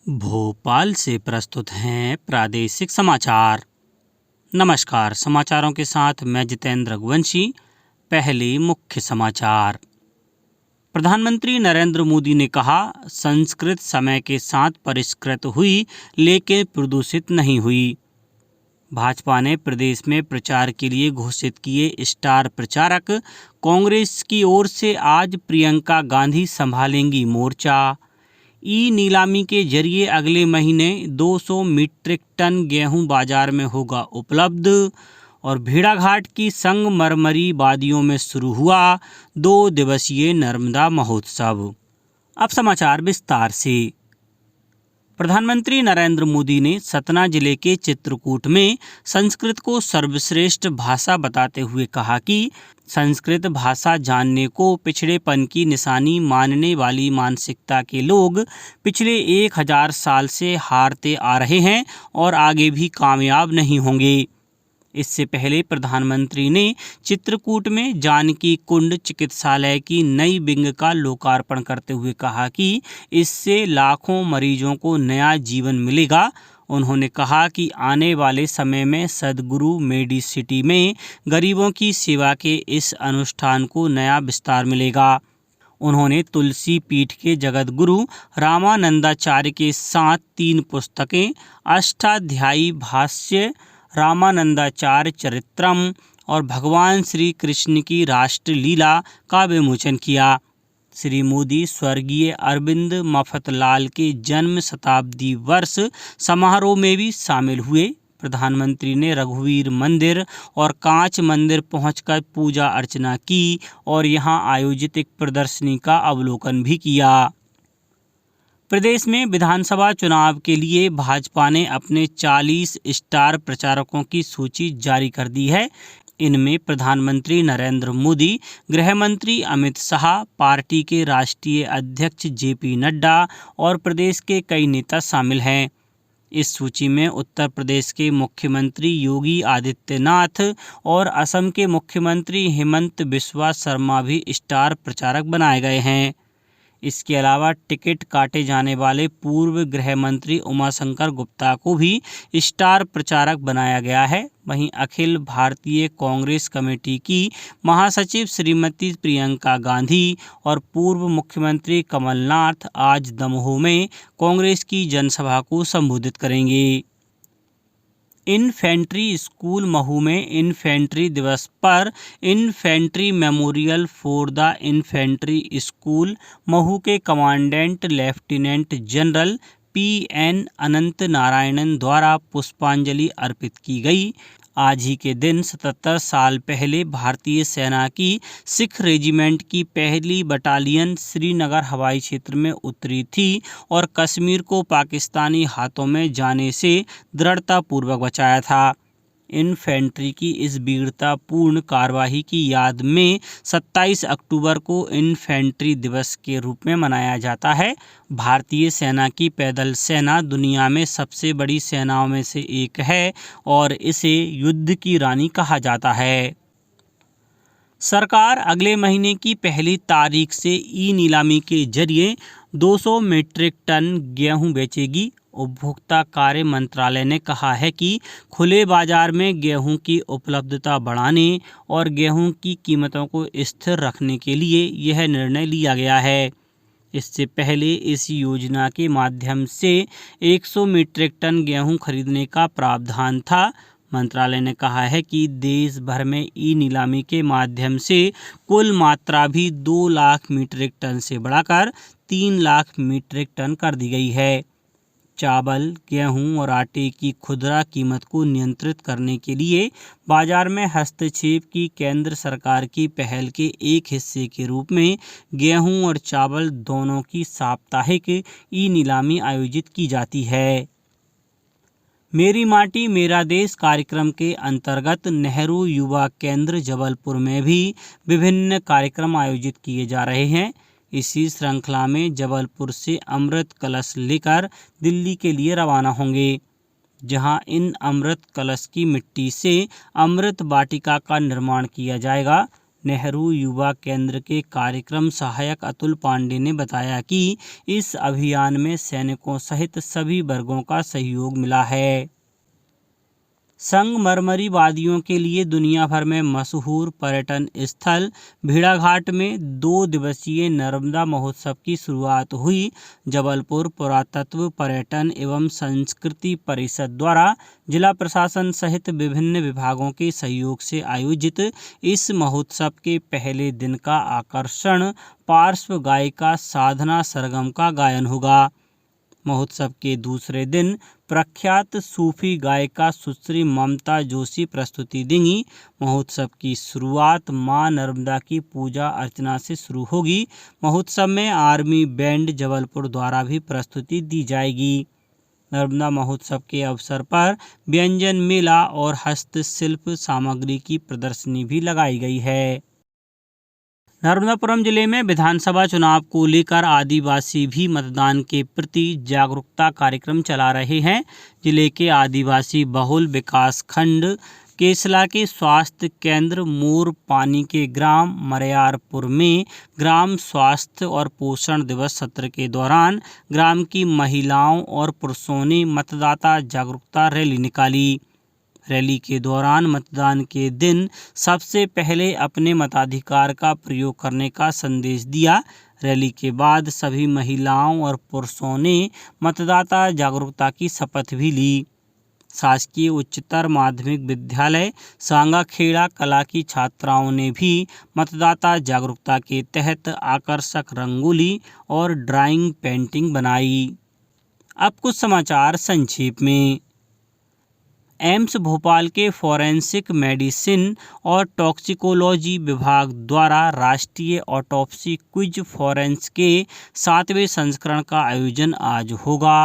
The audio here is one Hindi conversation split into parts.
भोपाल से प्रस्तुत हैं प्रादेशिक समाचार। नमस्कार, समाचारों के साथ मैं जितेंद्र रघुवंशी। पहले मुख्य समाचार। प्रधानमंत्री नरेंद्र मोदी ने कहा, संस्कृत समय के साथ परिष्कृत हुई लेकिन प्रदूषित नहीं हुई। भाजपा ने प्रदेश में प्रचार के लिए घोषित किए स्टार प्रचारक। कांग्रेस की ओर से आज प्रियंका गांधी संभालेंगी मोर्चा। ई नीलामी के जरिए अगले महीने 200 मीट्रिक टन गेहूं बाजार में होगा उपलब्ध। और भेड़ाघाट की संगमरमरी वादियों में शुरू हुआ 2 दिवसीय नर्मदा महोत्सव। अब समाचार विस्तार से। प्रधानमंत्री नरेंद्र मोदी ने सतना जिले के चित्रकूट में संस्कृत को सर्वश्रेष्ठ भाषा बताते हुए कहा कि संस्कृत भाषा जानने को पिछड़ेपन की निशानी मानने वाली मानसिकता के लोग पिछले 1000 साल से हारते आ रहे हैं और आगे भी कामयाब नहीं होंगे। इससे पहले प्रधानमंत्री ने चित्रकूट में जानकी कुंड चिकित्सालय की नई विंग का लोकार्पण करते हुए कहा कि इससे लाखों मरीजों को नया जीवन मिलेगा। उन्होंने कहा कि आने वाले समय में सद्गुरु मेडिसिटी में गरीबों की सेवा के इस अनुष्ठान को नया विस्तार मिलेगा। उन्होंने तुलसी पीठ के जगत गुरु रामानंदाचार्य के साथ 3 पुस्तकें, अष्टाध्यायी भाष्य, रामानंदाचार्य चरित्रम और भगवान श्री कृष्ण की राष्ट्रलीला का विमोचन किया। श्री मोदी स्वर्गीय अरविंद मफतलाल के जन्म शताब्दी वर्ष समारोह में भी शामिल हुए। प्रधानमंत्री ने रघुवीर मंदिर और कांच मंदिर पहुंचकर पूजा अर्चना की और यहां आयोजित एक प्रदर्शनी का अवलोकन भी किया। प्रदेश में विधानसभा चुनाव के लिए भाजपा ने अपने 40 स्टार प्रचारकों की सूची जारी कर दी है। इनमें प्रधानमंत्री नरेंद्र मोदी, गृह मंत्री अमित शाह, पार्टी के राष्ट्रीय अध्यक्ष जेपी नड्डा और प्रदेश के कई नेता शामिल हैं। इस सूची में उत्तर प्रदेश के मुख्यमंत्री योगी आदित्यनाथ और असम के मुख्यमंत्री हिमंत बिस्वा शर्मा भी स्टार प्रचारक बनाए गए हैं। इसके अलावा टिकट काटे जाने वाले पूर्व गृह मंत्री उमाशंकर गुप्ता को भी स्टार प्रचारक बनाया गया है। वहीं अखिल भारतीय कांग्रेस कमेटी की महासचिव श्रीमती प्रियंका गांधी और पूर्व मुख्यमंत्री कमलनाथ आज दमोह में कांग्रेस की जनसभा को संबोधित करेंगे। इन्फेंट्री स्कूल महू में इन्फेंट्री दिवस पर infantry memorial for the infantry school Mhow के कमांडेंट लेफ्टिनेंट जनरल PN अनंत नारायणन द्वारा पुष्पांजलि अर्पित की गई। आज ही के दिन 77 साल पहले भारतीय सेना की सिख रेजिमेंट की पहली बटालियन श्रीनगर हवाई क्षेत्र में उतरी थी और कश्मीर को पाकिस्तानी हाथों में जाने से दृढ़तापूर्वक बचाया था। इन्फेंट्री की इस वीरतापूर्ण कार्यवाही की याद में 27 अक्टूबर को इन्फेंट्री दिवस के रूप में मनाया जाता है। भारतीय सेना की पैदल सेना दुनिया में सबसे बड़ी सेनाओं में से एक है और इसे युद्ध की रानी कहा जाता है। सरकार अगले महीने की पहली तारीख से ई नीलामी के जरिए 200 मीट्रिक टन गेहूं बेचेगी। उपभोक्ता कार्य मंत्रालय ने कहा है कि खुले बाजार में गेहूं की उपलब्धता बढ़ाने और गेहूं की कीमतों को स्थिर रखने के लिए यह निर्णय लिया गया है। इससे पहले इस योजना के माध्यम से 100 मीट्रिक टन गेहूं खरीदने का प्रावधान था। मंत्रालय ने कहा है कि देश भर में ई नीलामी के माध्यम से कुल मात्रा भी 2 लाख मीट्रिक टन से बढ़ाकर 3 लाख मीट्रिक टन कर दी गई है। चावल, गेहूं और आटे की खुदरा कीमत को नियंत्रित करने के लिए बाजार में हस्तक्षेप की केंद्र सरकार की पहल के एक हिस्से के रूप में गेहूं और चावल दोनों की साप्ताहिक ई नीलामी आयोजित की जाती है। मेरी माटी मेरा देश कार्यक्रम के अंतर्गत नेहरू युवा केंद्र जबलपुर में भी विभिन्न कार्यक्रम आयोजित किए जा रहे हैं। इसी श्रृंखला में जबलपुर से अमृत कलश लेकर दिल्ली के लिए रवाना होंगे, जहां इन अमृत कलश की मिट्टी से अमृत वाटिका का निर्माण किया जाएगा। नेहरू युवा केंद्र के कार्यक्रम सहायक अतुल पांडे ने बताया कि इस अभियान में सैनिकों सहित सभी वर्गों का सहयोग मिला है। संगमरमरी वादियों के लिए दुनिया भर में मशहूर पर्यटन स्थल भेड़ाघाट में 2 दिवसीय नर्मदा महोत्सव की शुरुआत हुई। जबलपुर पुरातत्व पर्यटन एवं संस्कृति परिषद द्वारा जिला प्रशासन सहित विभिन्न विभागों के सहयोग से आयोजित इस महोत्सव के पहले दिन का आकर्षण पार्श्व गायिका साधना सरगम का गायन होगा। महोत्सव के दूसरे दिन प्रख्यात सूफी गायिका सुश्री ममता जोशी प्रस्तुति देंगी। महोत्सव की शुरुआत मां नर्मदा की पूजा अर्चना से शुरू होगी। महोत्सव में आर्मी बैंड जबलपुर द्वारा भी प्रस्तुति दी जाएगी। नर्मदा महोत्सव के अवसर पर व्यंजन मेला और हस्तशिल्प सामग्री की प्रदर्शनी भी लगाई गई है। नर्मदापुरम जिले में विधानसभा चुनाव को लेकर आदिवासी भी मतदान के प्रति जागरूकता कार्यक्रम चला रहे हैं। जिले के आदिवासी बहुल विकास खंड केसला के स्वास्थ्य केंद्र मोर पानी के ग्राम मरयारपुर में ग्राम स्वास्थ्य और पोषण दिवस सत्र के दौरान ग्राम की महिलाओं और पुरुषों ने मतदाता जागरूकता रैली निकाली। रैली के दौरान मतदान के दिन सबसे पहले अपने मताधिकार का प्रयोग करने का संदेश दिया। रैली के बाद सभी महिलाओं और पुरुषों ने मतदाता जागरूकता की शपथ भी ली। शासकीय उच्चतर माध्यमिक विद्यालय सांगाखेड़ा कला की छात्राओं ने भी मतदाता जागरूकता के तहत आकर्षक रंगोली और ड्राइंग पेंटिंग बनाई। अब कुछ समाचार संक्षेप में। एम्स भोपाल के फॉरेंसिक मेडिसिन और टॉक्सिकोलॉजी विभाग द्वारा राष्ट्रीय ऑटोप्सी क्विज फॉरेंस के 7वें संस्करण का आयोजन आज होगा।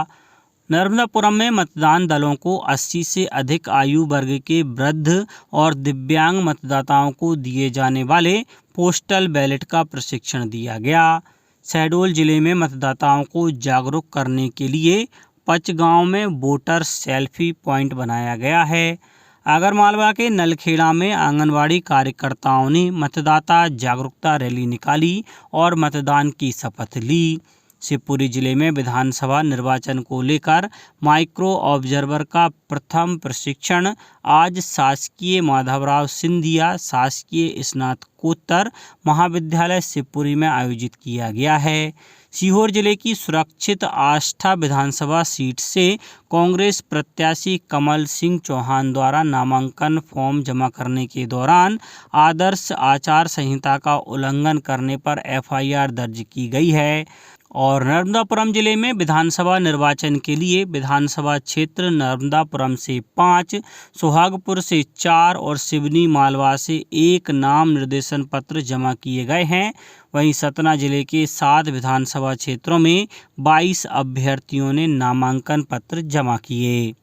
नर्मदापुरम में मतदान दलों को 80 से अधिक आयु वर्ग के वृद्ध और दिव्यांग मतदाताओं को दिए जाने वाले पोस्टल बैलेट का प्रशिक्षण दिया गया। शहडोल जिले में मतदाताओं को जागरूक करने के लिए पचगांव में वोटर सेल्फी पॉइंट बनाया गया है। आगरमालवा के नलखेड़ा में आंगनवाड़ी कार्यकर्ताओं ने मतदाता जागरूकता रैली निकाली और मतदान की शपथ ली। शिवपुरी जिले में विधानसभा निर्वाचन को लेकर माइक्रो ऑब्जर्वर का प्रथम प्रशिक्षण आज शासकीय माधवराव सिंधिया शासकीय स्नातकोत्तर महाविद्यालय शिवपुरी में आयोजित किया गया है। सीहोर जिले की सुरक्षित आष्टा विधानसभा सीट से कांग्रेस प्रत्याशी कमल सिंह चौहान द्वारा नामांकन फॉर्म जमा करने के दौरान आदर्श आचार संहिता का उल्लंघन करने पर एफआईआर दर्ज की गई है। और नर्मदापुरम जिले में विधानसभा निर्वाचन के लिए विधानसभा क्षेत्र नर्मदापुरम से 5, सुहागपुर से 4 और सिवनी मालवा से 1 नाम निर्देशन पत्र जमा किए गए हैं। वहीं सतना जिले के 7 विधानसभा क्षेत्रों में 22 अभ्यर्थियों ने नामांकन पत्र जमा किए।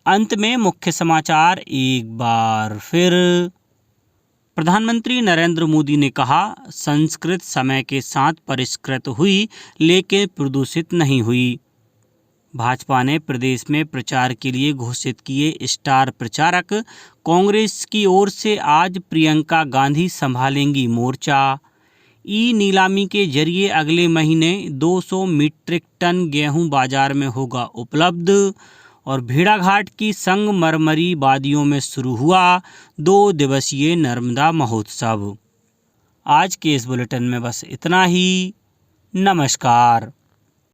अंत में मुख्य समाचार एक बार फिर। प्रधानमंत्री नरेंद्र मोदी ने कहा, संस्कृत समय के साथ परिष्कृत हुई लेकिन प्रदूषित नहीं हुई। भाजपा ने प्रदेश में प्रचार के लिए घोषित किए स्टार प्रचारक। कांग्रेस की ओर से आज प्रियंका गांधी संभालेंगी मोर्चा। ई नीलामी के जरिए अगले महीने 200 मीट्रिक टन गेहूं बाजार में होगा उपलब्ध। और भेड़ाघाट की संगमरमरी वादियों में शुरू हुआ 2 दिवसीय नर्मदा महोत्सव। आज के इस बुलेटिन में बस इतना ही। नमस्कार।